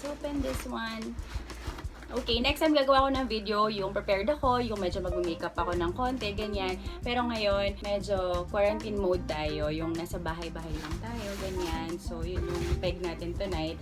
Let's open this one. Okay, next time gagawa ko ng video, yung prepared ako, yung medyo mag-makeup ako ng konti, ganyan. Pero ngayon, medyo quarantine mode tayo, yung nasa bahay-bahay lang tayo, ganyan. So, yun yung peg natin tonight.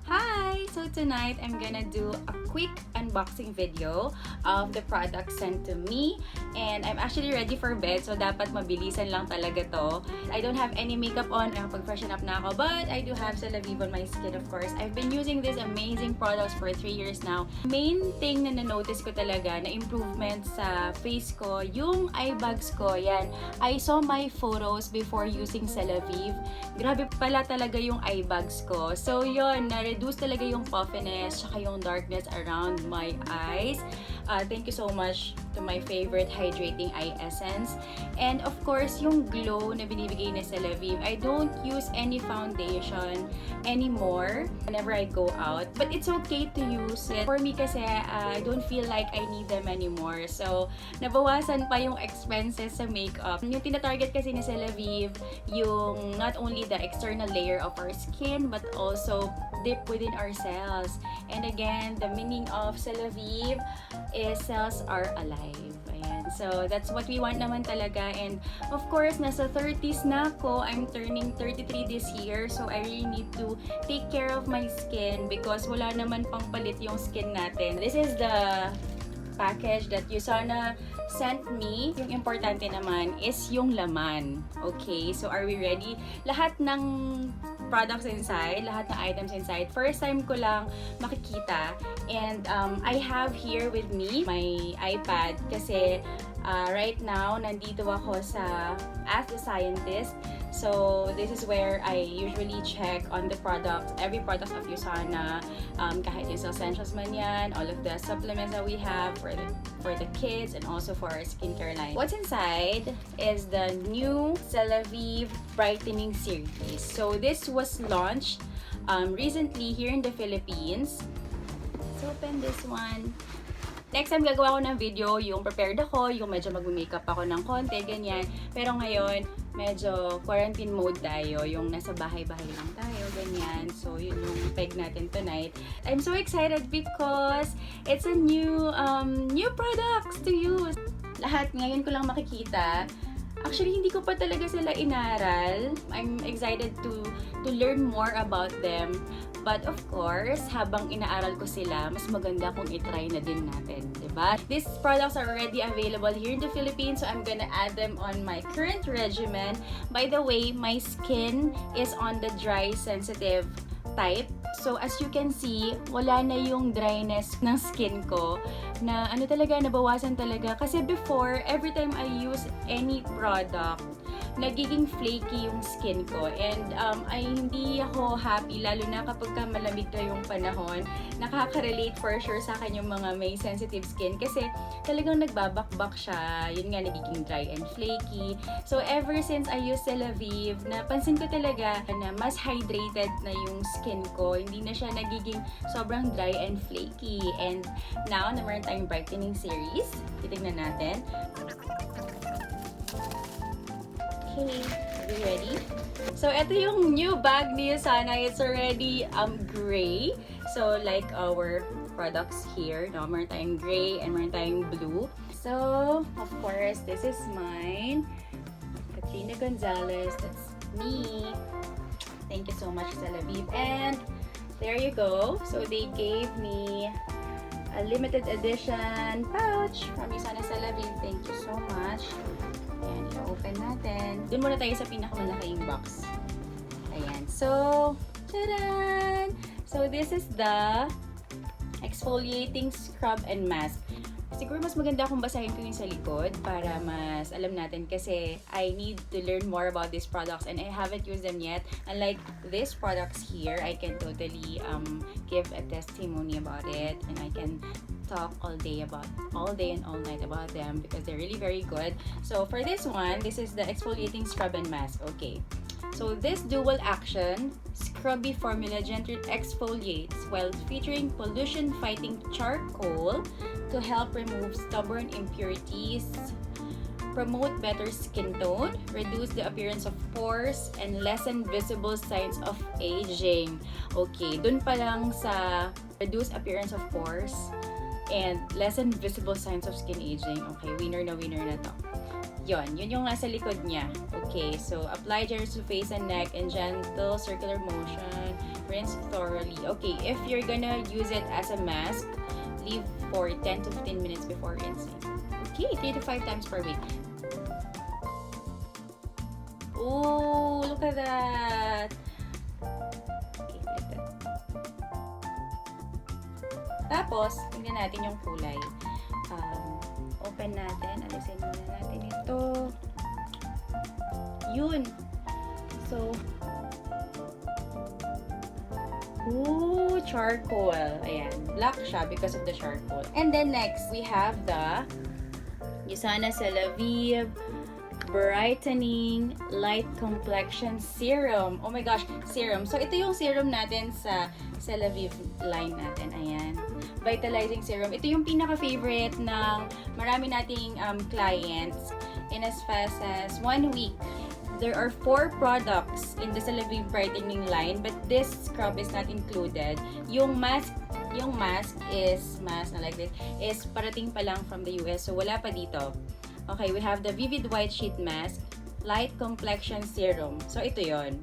Hi! So tonight, I'm gonna do a quick unboxing video of the products sent to me. And I'm actually ready for bed, so dapat mabilisan lang talaga to. I don't have any makeup on, nakapag-freshen up na ako, but I do have Celavive on my skin, of course. I've been using these amazing products for 3 years now. Main thing na na-notice ko talaga na improvement sa face ko, yung eye bags ko, yan. I saw my photos before using Celavive. Grabe pala talaga yung eye bags ko. So yun, na-reduce talaga yung puffiness, tsaka yung darkness around my eyes. Thank you so much to my favorite hydrating eye essence. And of course, yung glow na binibigay ni Celavive. I don't use any foundation anymore whenever I go out. But it's okay to use it. For me kasi, I don't feel like I need them anymore. So, nabawasan pa yung expenses sa makeup. Yung tina-target kasi ni Celavive, yung not only the external layer of our skin, but also deep within our cells. And again, the meaning of Celavive is cells are alive. Ayan. So, that's what we want naman talaga. And of course, nasa 30s na ako. I'm turning 33 this year. So, I really need to take care of my skin because wala naman pang palit yung skin natin. This is the package that Usana sent me. Yung importante naman is yung laman. Okay, so are we ready? Lahat ng products inside, lahat ng items inside, first time ko lang makikita. And I have here with me my iPad kasi right now, nandito ako sa Ask the Scientist. So, this is where I usually check on the products, every product of Usana, kahit yung essentials man yan, all of the supplements that we have for the kids and also for our skincare line. What's inside is the new Celavive Brightening Series. So, this was launched recently here in the Philippines. Let's open this one. Next time gagawa ko ng video, yung prepared ako, yung medyo mag-makeup ako ng konti, ganyan. Pero ngayon, medyo quarantine mode tayo, yung nasa bahay-bahay lang tayo, ganyan. So, yun yung peg natin tonight. I'm so excited because it's a new products to use. Lahat ngayon ko lang makikita. Actually, hindi ko pa talaga sila inaral. I'm excited to learn more about them. But of course, habang inaaral ko sila, mas maganda kung itry na din natin, diba? These products are already available here in the Philippines, so I'm gonna add them on my current regimen. By the way, my skin is on the dry, sensitive type. So, as you can see, wala na yung dryness ng skin ko na ano talaga, nabawasan talaga. Kasi before, every time I use any product, nagiging flaky yung skin ko. And ay hindi ako happy, lalo na kapag malamig na yung panahon. Nakaka-relate for sure sa akin yung mga may sensitive skin kasi talagang nagbabakbak siya. Yun nga, nagiging dry and flaky. So, ever since I use Celavive, napansin ko talaga na mas hydrated na yung skin ko. Hindi na siya nagiging sobrang dry and flaky. And now, na meron tayong brightening series. Titignan natin. Okay, are we ready? So, ito yung new bag ni Usana. It's already gray. So, like our products here. No, meron tayong gray and meron tayong blue. So, of course, this is mine. Katrina Gonzalez. That's me. Thank you so much, Celavive. And there you go. So, they gave me a limited edition pouch from Usana Celavive. Thank you so much. Ayan, i-open natin. Doon muna tayo sa pinakamalaking box. Ayan. So, tadaan! So, this is the Exfoliating Scrub and Mask. Siguro mas maganda kung basahin ko yung sa likod para mas alam natin kasi I need to learn more about these products and I haven't used them yet. Unlike these products here, I can totally give a testimony about it and I can talk all day and all night about them because they're really very good. So for this one, this is the Exfoliating Scrub and Mask. Okay. So this dual action scrubby formula gently exfoliates while featuring pollution-fighting charcoal to help remove stubborn impurities, promote better skin tone, reduce the appearance of pores, and lessen visible signs of aging. Okay, dun pa lang sa reduce appearance of pores and lessen visible signs of skin aging. Okay, winner na to. Yun yung nasa likod niya. Okay, so apply gently to face and neck in gentle circular motion. Rinse thoroughly. Okay, if you're gonna use it as a mask, leave for 10 to 15 minutes before rinsing. Okay, 3 to 5 times per week. Oh, look at that! Okay, flip it. Tapos, tingnan natin yung kulay. Open natin. Alisin muna natin ito. Yun. So, ooh, charcoal. Ayan. Black siya because of the charcoal. And then next, we have the Celavive Brightening Light Complexion Serum. Oh my gosh, serum. So, ito yung serum natin sa Celavive line natin. Ayan. Vitalizing serum. Ito yung pinaka-favorite ng marami nating clients in as fast as 1 week. There are 4 products in the Celavive Brightening line, but this scrub is not included. Yung mask na like this, is parating pa lang from the US, so wala pa dito. Okay, we have the Vivid White Sheet Mask, Light Complexion Serum. So, ito yon.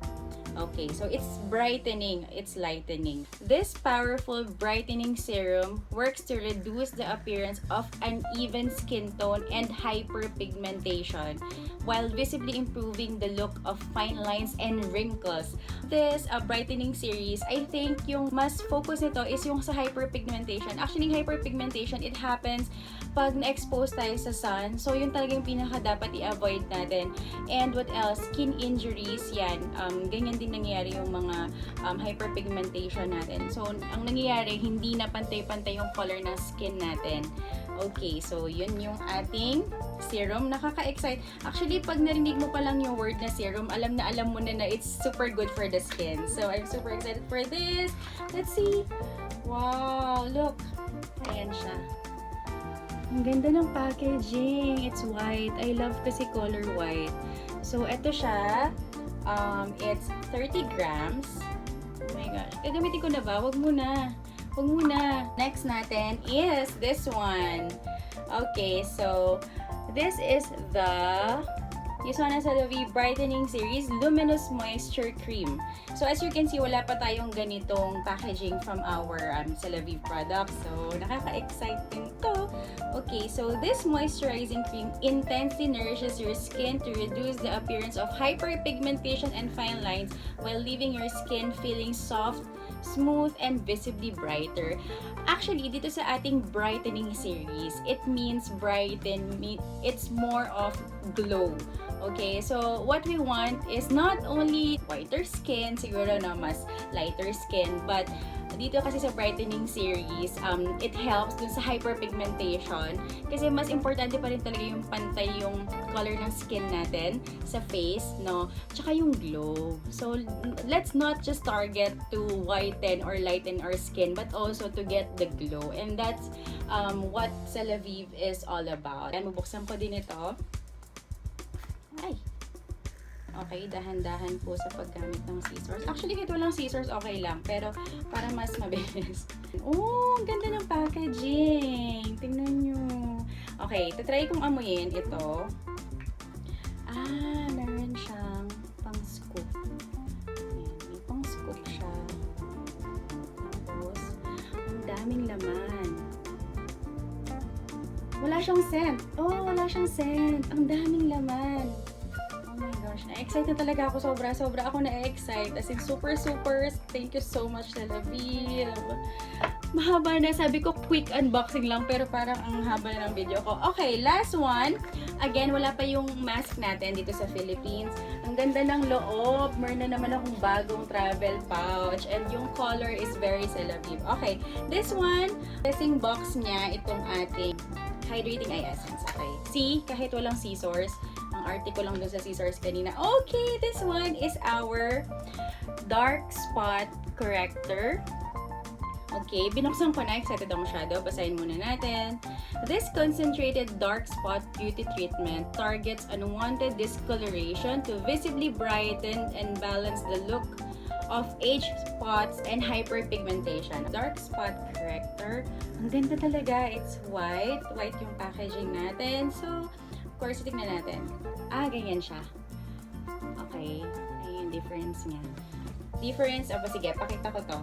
Okay, so it's brightening, it's lightening. This powerful brightening serum works to reduce the appearance of uneven skin tone and hyperpigmentation while visibly improving the look of fine lines and wrinkles. This brightening series, I think yung mas focus nito is yung sa hyperpigmentation. Actually, hyperpigmentation, it happens pag na-expose tayo sa sun. So, yun talagang pinaka dapat i-avoid natin. And what else? Skin injuries, yan. Ganyan din nangyayari yung mga hyperpigmentation natin. So, ang nangyayari, hindi na pantay-pantay yung color ng skin natin. Okay, so yun yung ating serum. Nakaka-excite. Actually, pag narinig mo pa lang yung word na serum, alam mo na it's super good for the skin. So, I'm super excited for this. Let's see. Wow, look. Ayan siya. Ang ganda ng packaging. It's white. I love kasi color white. So, eto siya. It's 30 grams. Oh my gosh. Gagamitin ko na ba? Wag muna. Next natin is this one. Okay, so this is the Celavive Brightening Series Luminous Moisture Cream. So as you can see, wala pa tayong ganitong packaging from our Celavive products. So nakaka-excite din to. Okay, so this moisturizing cream intensely nourishes your skin to reduce the appearance of hyperpigmentation and fine lines while leaving your skin feeling soft, smooth, and visibly brighter. Actually, dito sa ating brightening series, it means brighten, it's more of glow. Okay, so what we want is not only whiter skin, siguro na mas lighter skin, but dito kasi sa brightening series, it helps dun sa hyperpigmentation kasi mas importante pa rin talaga yung pantay yung color ng skin natin sa face, no? Tsaka yung glow. So, let's not just target to whiten or lighten our skin, but also to get the glow. And that's what Celavive is all about. And mabuksan ko din ito. Ay! Okay, dahan-dahan po sa paggamit ng scissors. Actually, kahit walang scissors, okay lang. Pero, para mas mabilis. Oh, ang ganda ng packaging! Tingnan nyo. Okay, tatry kong amuyin ito. Meron siyang pang-scoop. Ayan, may pang-scoop siya. Tapos, ang daming laman. Wala siyang scent. Oh, wala siyang scent. Ang daming laman. Oh my gosh, na-excite na talaga ako. Sobra ako na-excite. As in, super. Thank you so much, Celavive. Mahaba na. Sabi ko, quick unboxing lang. Pero parang ang haba na ng video ko. Okay, last one. Again, wala pa yung mask natin dito sa Philippines. Ang ganda ng loob. Meron na naman akong bagong travel pouch. And yung color is very Celavive. Okay, this one, dressing box niya, itong ating hydrating eye essence. Okay, see, kahit walang scissors, ang arte ko lang dun sa scissors kanina. Okay, this one is our dark spot corrector. Okay, binuksan ko na. Excited ako masyado. Basahin muna natin. This concentrated dark spot beauty treatment targets unwanted discoloration to visibly brighten and balance the look of age spots and hyperpigmentation. Dark spot corrector. Ang ganda talaga. It's white. White yung packaging natin. So, of course, tignan natin. Ganyan siya. Okay. Ayun yung difference niya. Difference. Sige, pakita ko to.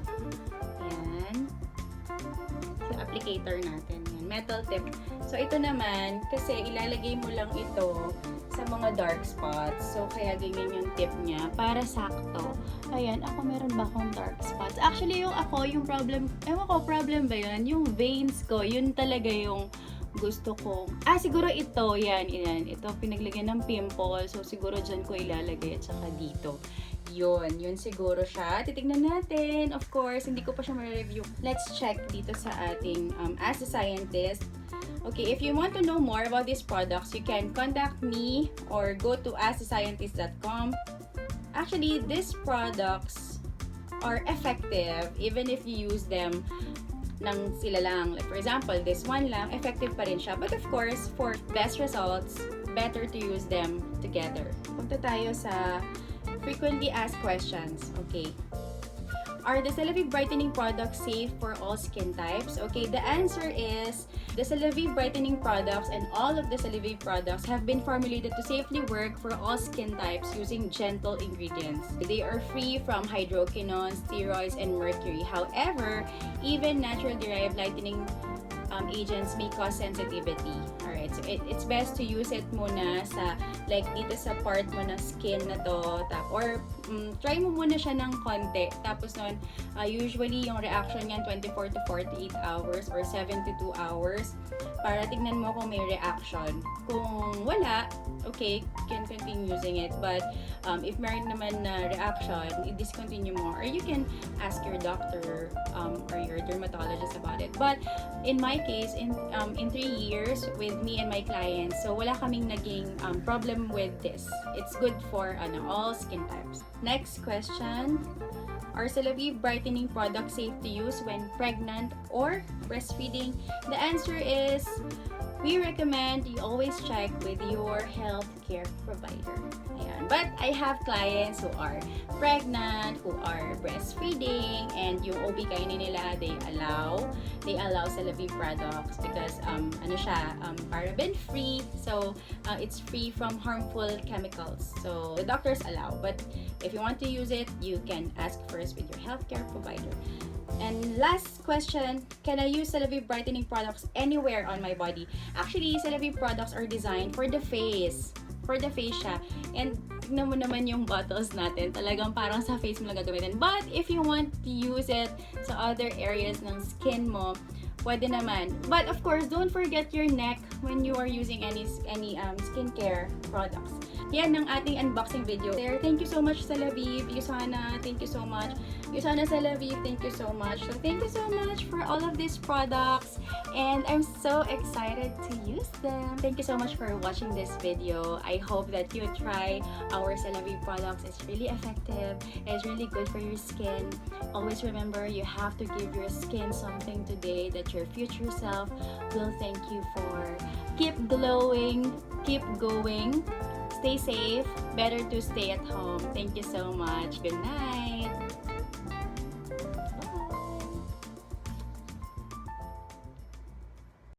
Yan. Yung applicator natin. Yan. Metal tip. So, ito naman, kasi ilalagay mo lang ito sa mga dark spots. So, kaya ganyan yung tip niya para sakto. Ayan, ako meron ba akong dark spots? Actually, yung problem, problem ba yun? Yung veins ko, yun talaga yung gusto ko. Siguro ito, yan. Ito, pinaglagyan ng pimple. So, siguro dyan ko ilalagay at saka dito. Yun siguro siya. Titignan natin. Of course, hindi ko pa siya ma-review. Let's check dito sa ating As a Scientist. Okay, if you want to know more about these products, you can contact me or go to asascientist.com. Actually, these products are effective even if you use them ng sila lang. Like for example, this one lang, effective pa rin siya. But of course, for best results, better to use them together. Punta tayo sa frequently asked questions. Okay. Are the Celavive brightening products safe for all skin types? Okay, the answer is the Celavive brightening products and all of the Celavive products have been formulated to safely work for all skin types using gentle ingredients. They are free from hydroquinone, steroids, and mercury. However, even natural derived lightening agents may cause sensitivity. Alright, so it's best to use it muna sa, like, dito sa part mo ng skin na to, or try mo muna siya ng konti. Tapos nun, usually yung reaction niyan 24 to 48 hours or 72 hours para tignan mo kung may reaction. Kung wala, okay, you can continue using it. But if meron naman na reaction, i-discontinue mo. Or you can ask your doctor or your dermatologist about it. But in my case, in 3 years with me and my clients, so wala kaming naging problem with this. It's good for all skin types. Next question. Are Celavive brightening products safe to use when pregnant or breastfeeding? The answer is, we recommend you always check with your healthcare provider. Ayan. But I have clients who are pregnant, who are breastfeeding, and yung OB-GYN nila, they allow Celavive products because paraben free, so it's free from harmful chemicals. So the doctors allow, but if you want to use it, you can ask first with your healthcare provider. And last question, can I use Celavive brightening products anywhere on my body? Actually, Celavive products are designed for the face. For the face siya. And tignan mo naman yung bottles natin. Talagang parang sa face mo lang gagamitin. But if you want to use it sa other areas ng skin mo, pwede naman. But of course, don't forget your neck when you are using any skincare products. Yan ang ating unboxing video. Thank you so much, Celavive. Yusana, thank you so much. Yusana, Celavive, thank you so much. So thank you so much for all of these products. And I'm so excited to use them. Thank you so much for watching this video. I hope that you try our Celavive products. It's really effective. It's really good for your skin. Always remember, you have to give your skin something today that your future self will thank you for. Keep glowing. Keep going. Stay safe. Better to stay at home. Thank you so much. Good night.